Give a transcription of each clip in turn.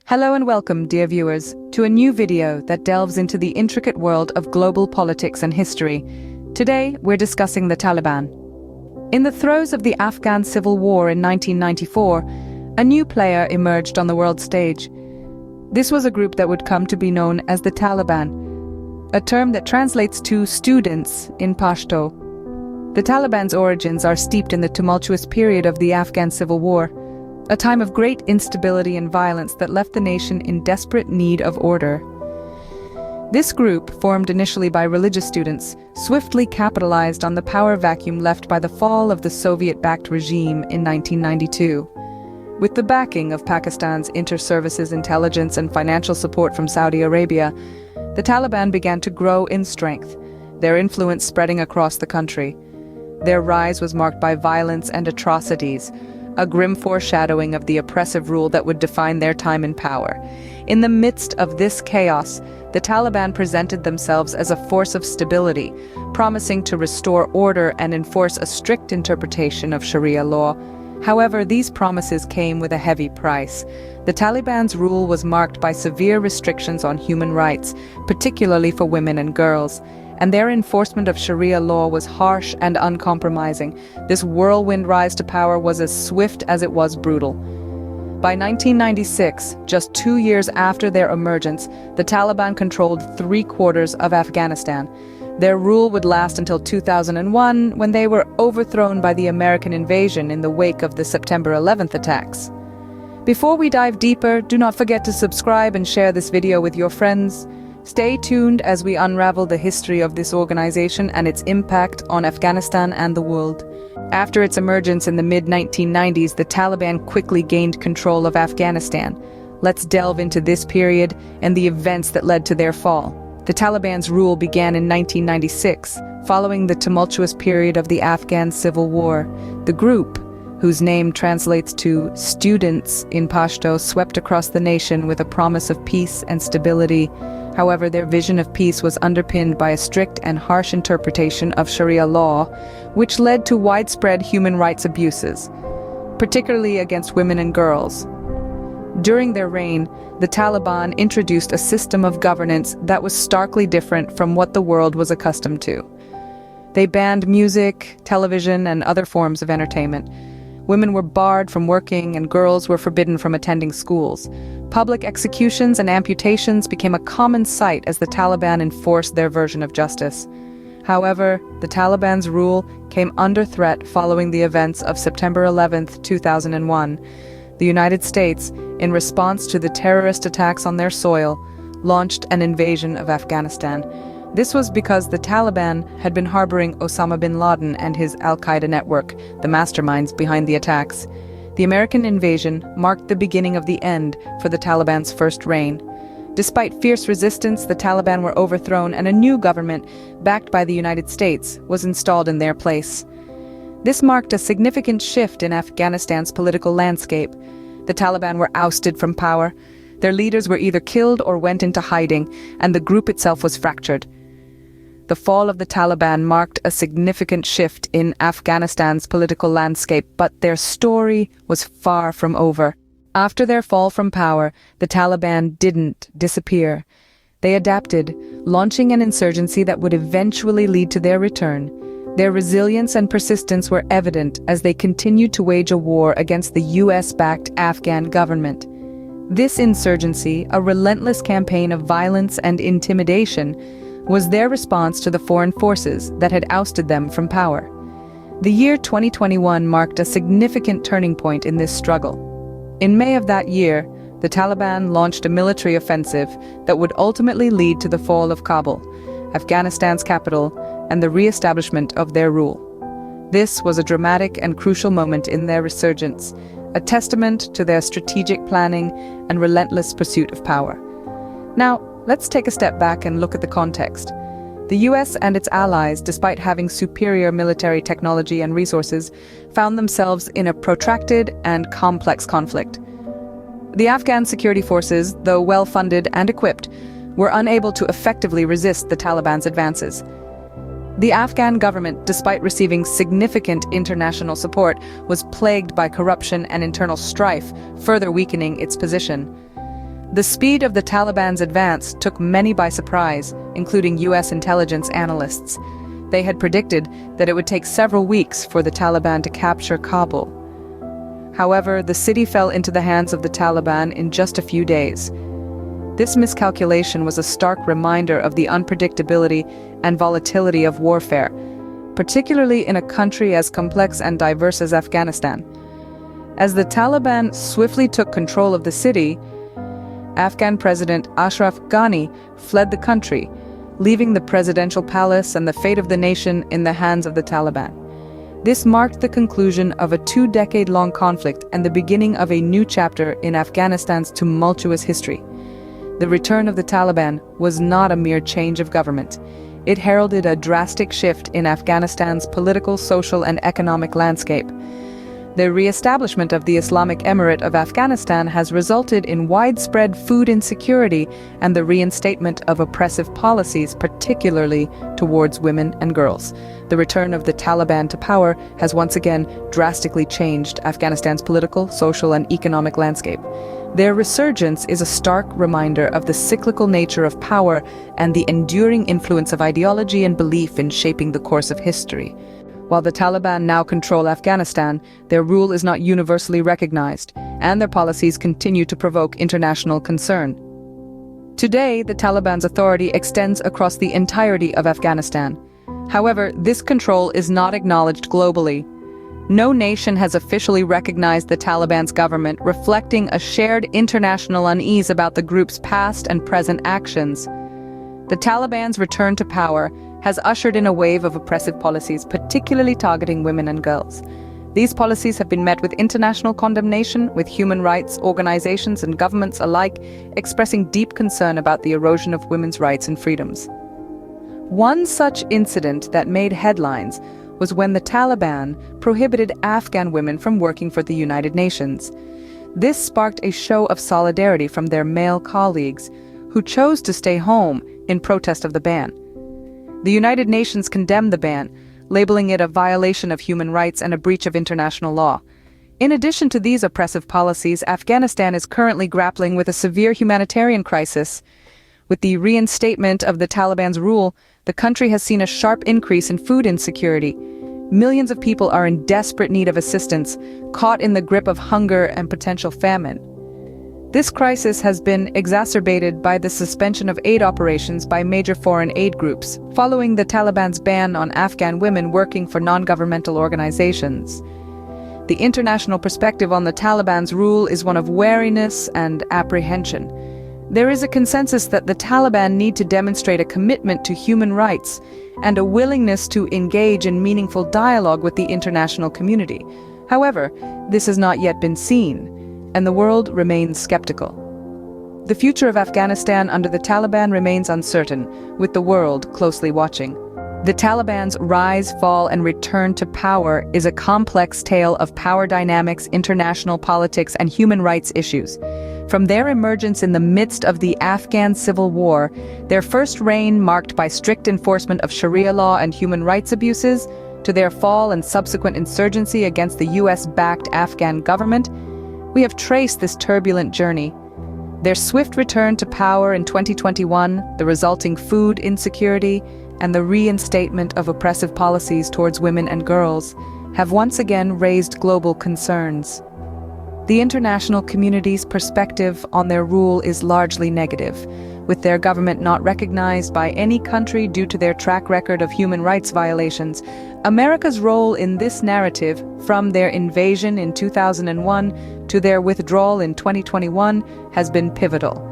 Hello and welcome, dear viewers, to a new video that delves into the intricate world of global politics and history. Today, we're discussing the Taliban. In the throes of the Afghan civil war in 1994, a new player emerged on the world stage. This was a group that would come to be known as the Taliban, a term that translates to students in Pashto. The Taliban's origins are steeped in the tumultuous period of the Afghan civil war, a time of great instability and violence that left the nation in desperate need of order. This group, formed initially by religious students, swiftly capitalized on the power vacuum left by the fall of the Soviet-backed regime in 1992. With the backing of Pakistan's inter-services intelligence and financial support from Saudi Arabia, the Taliban began to grow in strength, their influence spreading across the country. Their rise was marked by violence and atrocities, a grim foreshadowing of the oppressive rule that would define their time in power. In the midst of this chaos, the Taliban presented themselves as a force of stability, promising to restore order and enforce a strict interpretation of Sharia law. However, these promises came with a heavy price. The Taliban's rule was marked by severe restrictions on human rights, particularly for women and girls, and their enforcement of Sharia law was harsh and uncompromising. This whirlwind rise to power was as swift as it was brutal. By 1996, just 2 years after their emergence, the Taliban controlled 3/4 of Afghanistan. Their rule would last until 2001, when they were overthrown by the American invasion in the wake of the September 11th attacks. Before we dive deeper, do not forget to subscribe and share this video with your friends. Stay tuned as we unravel the history of this organization and its impact on Afghanistan and the world. After its emergence in the mid-1990s, the Taliban quickly gained control of Afghanistan. Let's delve into this period and the events that led to their fall. The Taliban's rule began in 1996, following the tumultuous period of the Afghan civil war. The group, whose name translates to students in Pashto, swept across the nation with a promise of peace and stability. However, their vision of peace was underpinned by a strict and harsh interpretation of Sharia law, which led to widespread human rights abuses, particularly against women and girls. During their reign, the Taliban introduced a system of governance that was starkly different from what the world was accustomed to. They banned music, television, and other forms of entertainment. Women were barred from working and girls were forbidden from attending schools. Public executions and amputations became a common sight as the Taliban enforced their version of justice. However, the Taliban's rule came under threat following the events of September 11th, 2001. The United States, in response to the terrorist attacks on their soil, launched an invasion of Afghanistan. This was because the Taliban had been harboring Osama bin Laden and his al-Qaeda network, the masterminds behind the attacks. The American invasion marked the beginning of the end for the Taliban's first reign. Despite fierce resistance, the Taliban were overthrown and a new government, backed by the United States, was installed in their place. This marked a significant shift in Afghanistan's political landscape. The Taliban were ousted from power. Their leaders were either killed or went into hiding, and the group itself was fractured. The fall of the Taliban marked a significant shift in Afghanistan's political landscape, but their story was far from over. After their fall from power, the Taliban didn't disappear. They adapted, launching an insurgency that would eventually lead to their return. Their resilience and persistence were evident as they continued to wage a war against the US-backed Afghan government. This insurgency, a relentless campaign of violence and intimidation, was their response to the foreign forces that had ousted them from power. The year 2021 marked a significant turning point in this struggle. In May of that year, the Taliban launched a military offensive that would ultimately lead to the fall of Kabul, Afghanistan's capital, and the re-establishment of their rule. This was a dramatic and crucial moment in their resurgence, a testament to their strategic planning and relentless pursuit of power. Now, let's take a step back and look at the context. The US and its allies, despite having superior military technology and resources, found themselves in a protracted and complex conflict. The Afghan security forces, though well-funded and equipped, were unable to effectively resist the Taliban's advances. The Afghan government, despite receiving significant international support, was plagued by corruption and internal strife, further weakening its position. The speed of the Taliban's advance took many by surprise, including US intelligence analysts. They had predicted that it would take several weeks for the Taliban to capture Kabul. However, the city fell into the hands of the Taliban in just a few days. This miscalculation was a stark reminder of the unpredictability and volatility of warfare, particularly in a country as complex and diverse as Afghanistan. As the Taliban swiftly took control of the city, Afghan President Ashraf Ghani fled the country, leaving the presidential palace and the fate of the nation in the hands of the Taliban. This marked the conclusion of a 2-decade-long conflict and the beginning of a new chapter in Afghanistan's tumultuous history. The return of the Taliban was not a mere change of government. It heralded a drastic shift in Afghanistan's political, social, and economic landscape. The re-establishment of the Islamic Emirate of Afghanistan has resulted in widespread food insecurity and the reinstatement of oppressive policies, particularly towards women and girls. The return of the Taliban to power has once again drastically changed Afghanistan's political, social, and economic landscape. Their resurgence is a stark reminder of the cyclical nature of power and the enduring influence of ideology and belief in shaping the course of history. While the Taliban now control Afghanistan, their rule is not universally recognized, and their policies continue to provoke international concern. Today, the Taliban's authority extends across the entirety of Afghanistan. However, this control is not acknowledged globally. No nation has officially recognized the Taliban's government, reflecting a shared international unease about the group's past and present actions. The Taliban's return to power has ushered in a wave of oppressive policies, particularly targeting women and girls. These policies have been met with international condemnation, with human rights organizations and governments alike expressing deep concern about the erosion of women's rights and freedoms. One such incident that made headlines was when the Taliban prohibited Afghan women from working for the United Nations. This sparked a show of solidarity from their male colleagues, who chose to stay home in protest of the ban. The United Nations condemned the ban, labeling it a violation of human rights and a breach of international law. In addition to these oppressive policies, Afghanistan is currently grappling with a severe humanitarian crisis. With the reinstatement of the Taliban's rule, the country has seen a sharp increase in food insecurity. Millions of people are in desperate need of assistance, caught in the grip of hunger and potential famine. This crisis has been exacerbated by the suspension of aid operations by major foreign aid groups, following the Taliban's ban on Afghan women working for non-governmental organizations. The international perspective on the Taliban's rule is one of wariness and apprehension. There is a consensus that the Taliban need to demonstrate a commitment to human rights and a willingness to engage in meaningful dialogue with the international community. However, this has not yet been seen, and the world remains skeptical. The future of Afghanistan under the Taliban remains uncertain, with the world closely watching. The Taliban's rise, fall, and return to power is a complex tale of power dynamics, international politics, and human rights issues. From their emergence in the midst of the Afghan civil war, their first reign marked by strict enforcement of Sharia law and human rights abuses, to their fall and subsequent insurgency against the US-backed Afghan government, we have traced this turbulent journey. Their swift return to power in 2021, the resulting food insecurity, and the reinstatement of oppressive policies towards women and girls have once again raised global concerns. The international community's perspective on their rule is largely negative, with their government not recognized by any country due to their track record of human rights violations. America's role in this narrative, from their invasion in 2001 to their withdrawal in 2021, has been pivotal.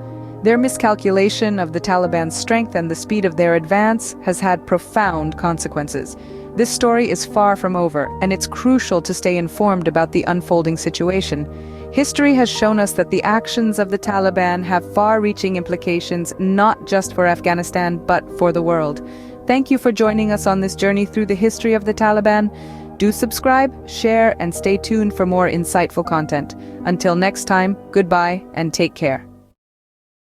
Their miscalculation of the Taliban's strength and the speed of their advance has had profound consequences. This story is far from over, and it's crucial to stay informed about the unfolding situation. History has shown us that the actions of the Taliban have far-reaching implications not just for Afghanistan, but for the world. Thank you for joining us on this journey through the history of the Taliban. Do subscribe, share, and stay tuned for more insightful content. Until next time, goodbye and take care.